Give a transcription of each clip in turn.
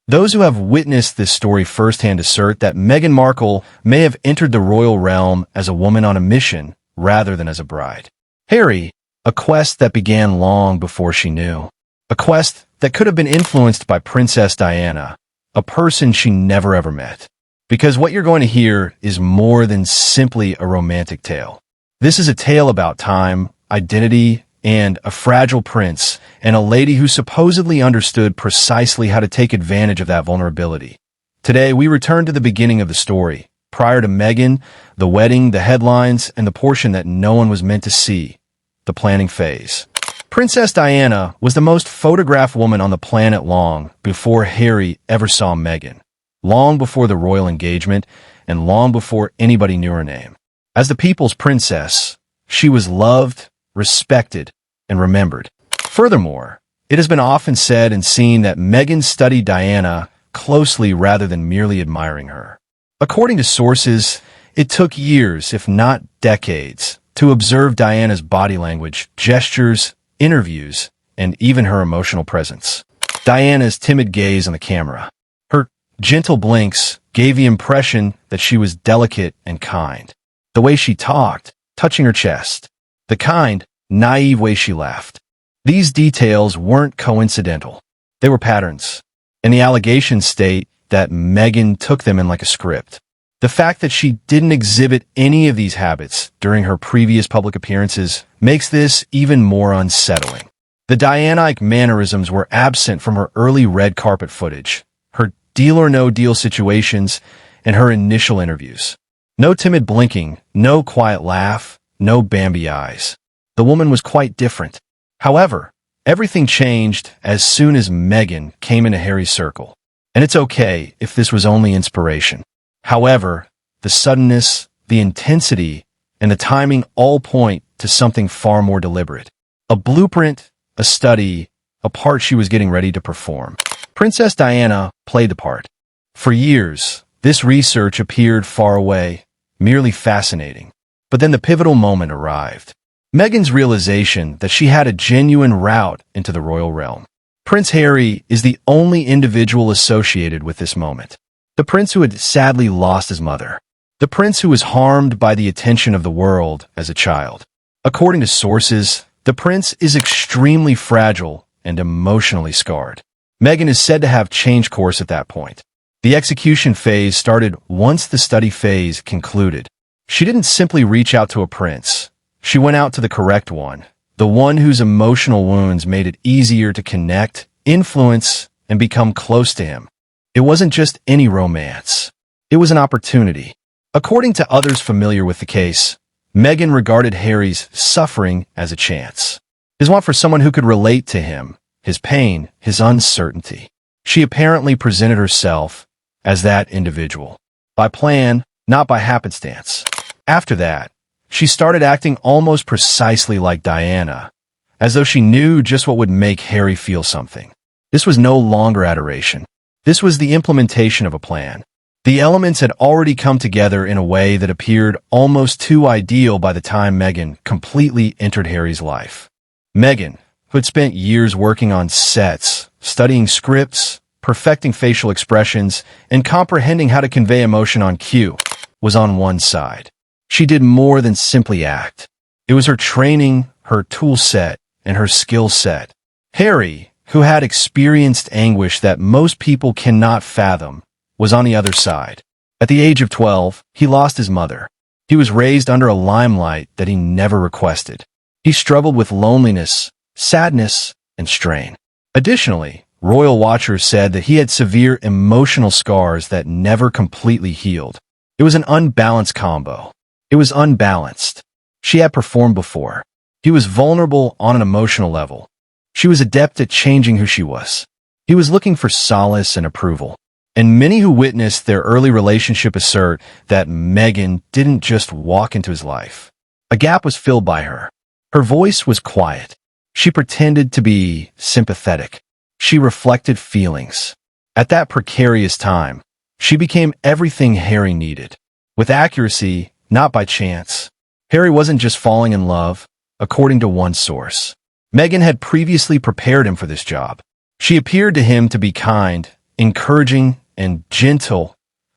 Those who have witnessed this story firsthand assert that Meghan Markle may have entered the royal realm as a woman on a mission rather than as a bride. Harry, a quest that began long before she knew. A quest that could have been influenced by Princess Diana, a person she never ever met. Because what you're going to hear is more than simply a romantic tale. This is a tale about time, identity, and a fragile prince, and a lady who supposedly understood precisely how to take advantage of that vulnerability. Today, we return to the beginning of the story, prior to Meghan, the wedding, the headlines, and the portion that no one was meant to see, the planning phase. Princess Diana was the most photographed woman on the planet long before Harry ever saw Meghan, long before the royal engagement, and long before anybody knew her name. As the people's princess, she was loved, respected, and remembered. Furthermore, it has been often said and seen that Meghan studied Diana closely rather than merely admiring her. According to sources, it took years, if not decades, to observe Diana's body language, gestures, interviews, and even her emotional presence. Diana's timid gaze on the camera, her gentle blinks gave the impression that she was delicate and kind. The way she talked, touching her chest, the kind, naive way she laughed. These details weren't coincidental. They were patterns, and the allegations state that Meghan took them in like a script. The fact that she didn't exhibit any of these habits during her previous public appearances makes this even more unsettling. The Diana-like mannerisms were absent from her early red carpet footage, her deal or no deal situations, and her initial interviews. No timid blinking, no quiet laugh, no Bambi eyes. The woman was quite different. However, everything changed as soon as Meghan came into Harry's circle. And it's okay if this was only inspiration. However, the suddenness, the intensity, and the timing all point to something far more deliberate. A blueprint, a study, a part she was getting ready to perform. Princess Diana played the part. For years, this research appeared far away, merely fascinating. But then the pivotal moment arrived. Meghan's realization that she had a genuine route into the royal realm. Prince Harry is the only individual associated with this moment. The prince who had sadly lost his mother. The prince who was harmed by the attention of the world as a child. According to sources, the prince is extremely fragile and emotionally scarred. Meghan is said to have changed course at that point. The execution phase started once the study phase concluded. She didn't simply reach out to a prince. She went out to the correct one, the one whose emotional wounds made it easier to connect, influence, and become close to him. It wasn't just any romance. It was an opportunity. According to others familiar with the case, Meghan regarded Harry's suffering as a chance. His want for someone who could relate to him, his pain, his uncertainty. She apparently presented herself as that individual. By plan, not by happenstance. After that, she started acting almost precisely like Diana, as though she knew just what would make Harry feel something. This was no longer adoration. This was the implementation of a plan. The elements had already come together in a way that appeared almost too ideal by the time Meghan completely entered Harry's life. Meghan, who had spent years working on sets, studying scripts, perfecting facial expressions, and comprehending how to convey emotion on cue, was on one side. She did more than simply act. It was her training, her tool set, and her skill set. Harry, who had experienced anguish that most people cannot fathom, was on the other side. At the age of 12, he lost his mother. He was raised under a limelight that he never requested. He struggled with loneliness, sadness, and strain. Additionally, royal watchers said that he had severe emotional scars that never completely healed. It was an unbalanced combo. It was unbalanced. She had performed before. He was vulnerable on an emotional level. She was adept at changing who she was. He was looking for solace and approval. And many who witnessed their early relationship assert that Meghan didn't just walk into his life. A gap was filled by her. Her voice was quiet. She pretended to be sympathetic. She reflected feelings. At that precarious time, she became everything Harry needed. With accuracy, not by chance. Harry wasn't just falling in love, according to one source. Meghan had previously prepared him for this job. She appeared to him to be kind, encouraging and gentle,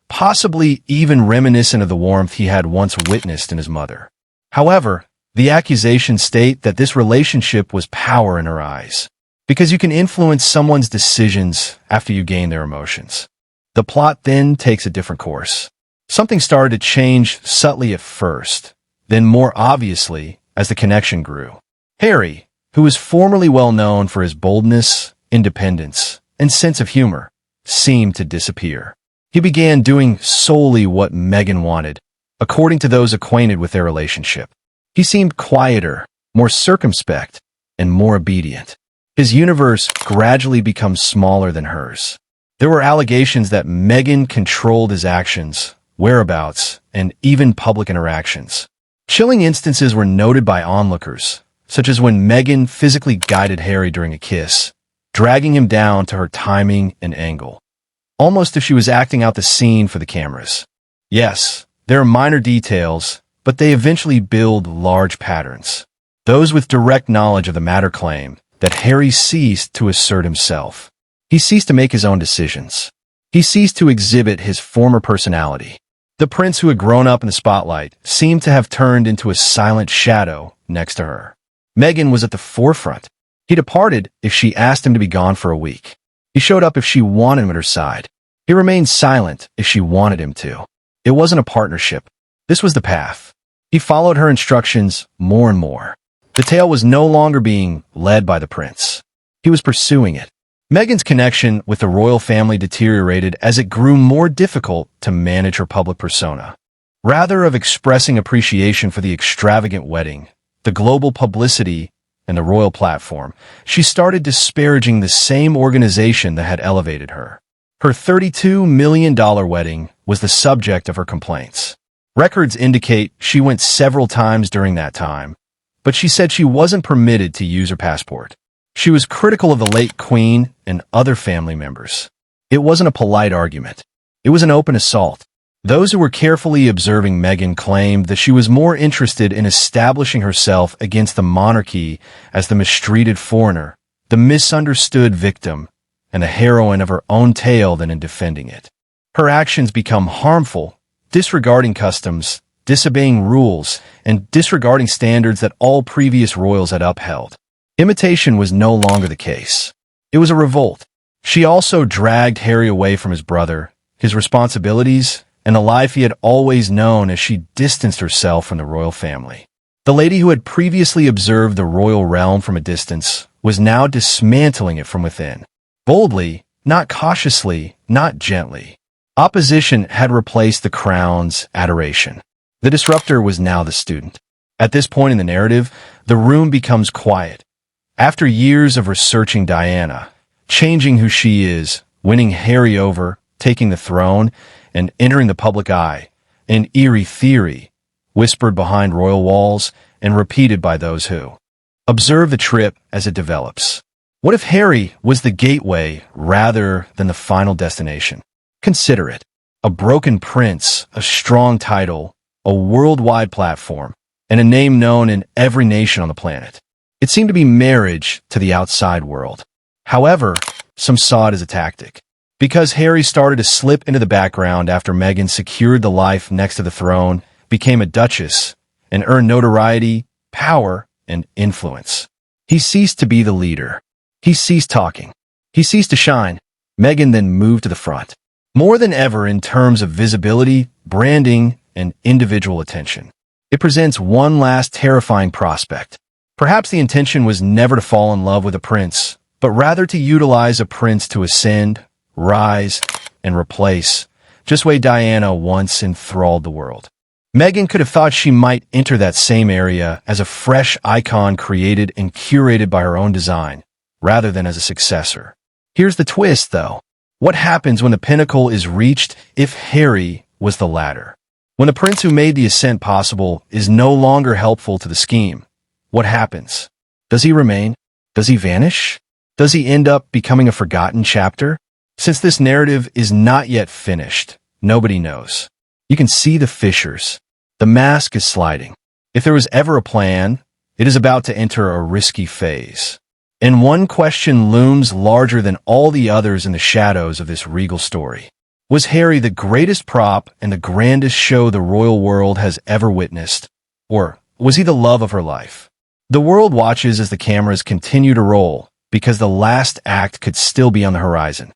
possibly even reminiscent of the warmth he had once witnessed in his mother. However, the accusations state that this relationship was power in her eyes, because you can influence someone's decisions after you gain their emotions. The plot then takes a different course. Something started to change subtly at first, then more obviously as the connection grew. Harry, who was formerly well known for his boldness, independence, and sense of humor, seemed to disappear. He began doing solely what Meghan wanted, according to those acquainted with their relationship. He seemed quieter, more circumspect, and more obedient. His universe gradually becomes smaller than hers. There were allegations that Meghan controlled his actions, whereabouts, and even public interactions. Chilling instances were noted by onlookers, such as when Meghan physically guided Harry during a kiss, dragging him down to her timing and angle, almost if she was acting out the scene for the cameras. Yes, there are minor details, but they eventually build large patterns. Those with direct knowledge of the matter claim that Harry ceased to assert himself. He ceased to make his own decisions. He ceased to exhibit his former personality. The prince who had grown up in the spotlight seemed to have turned into a silent shadow next to her. Meghan was at the forefront. He departed if she asked him to be gone for a week. He showed up if she wanted him at her side. He remained silent if she wanted him to. It wasn't a partnership. This was the path. He followed her instructions more and more. The tale was no longer being led by the prince. He was pursuing it. Meghan's connection with the royal family deteriorated as it grew more difficult to manage her public persona. Rather of expressing appreciation for the extravagant wedding, the global publicity, and the royal platform, she started disparaging the same organization that had elevated her. Her $32 million wedding was the subject of her complaints. Records indicate she went several times during that time, but she said she wasn't permitted to use her passport. She was critical of the late Queen and other family members. It wasn't a polite argument. It was an open assault. Those who were carefully observing Meghan claimed that she was more interested in establishing herself against the monarchy as the mistreated foreigner, the misunderstood victim, and the heroine of her own tale than in defending it. Her actions become harmful, disregarding customs, disobeying rules, and disregarding standards that all previous royals had upheld. Imitation was no longer the case. It was a revolt. She also dragged Harry away from his brother, his responsibilities, and the life he had always known as she distanced herself from the royal family. The lady who had previously observed the royal realm from a distance was now dismantling it from within. Boldly, not cautiously, not gently. Opposition had replaced the crown's adoration. The disruptor was now the student. At this point in the narrative, the room becomes quiet. After years of researching Diana, changing who she is, winning Harry over, taking the throne, and entering the public eye, an eerie theory, whispered behind royal walls and repeated by those who observe the trip as it develops. What if Harry was the gateway rather than the final destination? Consider it. A broken prince, a strong title, a worldwide platform, and a name known in every nation on the planet. It seemed to be marriage to the outside world. However, some saw it as a tactic. Because Harry started to slip into the background after Meghan secured the life next to the throne, became a Duchess, and earned notoriety, power, and influence. He ceased to be the leader. He ceased talking. He ceased to shine. Meghan then moved to the front. More than ever in terms of visibility, branding, and individual attention. It presents one last terrifying prospect. Perhaps the intention was never to fall in love with a prince, but rather to utilize a prince to ascend, rise, and replace, just the way Diana once enthralled the world. Meghan could have thought she might enter that same area as a fresh icon created and curated by her own design, rather than as a successor. Here's the twist, though. What happens when the pinnacle is reached if Harry was the ladder? When the prince who made the ascent possible is no longer helpful to the scheme, what happens? Does he remain? Does he vanish? Does he end up becoming a forgotten chapter? Since this narrative is not yet finished, nobody knows. You can see the fissures. The mask is sliding. If there was ever a plan, it is about to enter a risky phase. And one question looms larger than all the others in the shadows of this regal story. Was Harry the greatest prop and the grandest show the royal world has ever witnessed? Or was he the love of her life? The world watches as the cameras continue to roll, because the last act could still be on the horizon.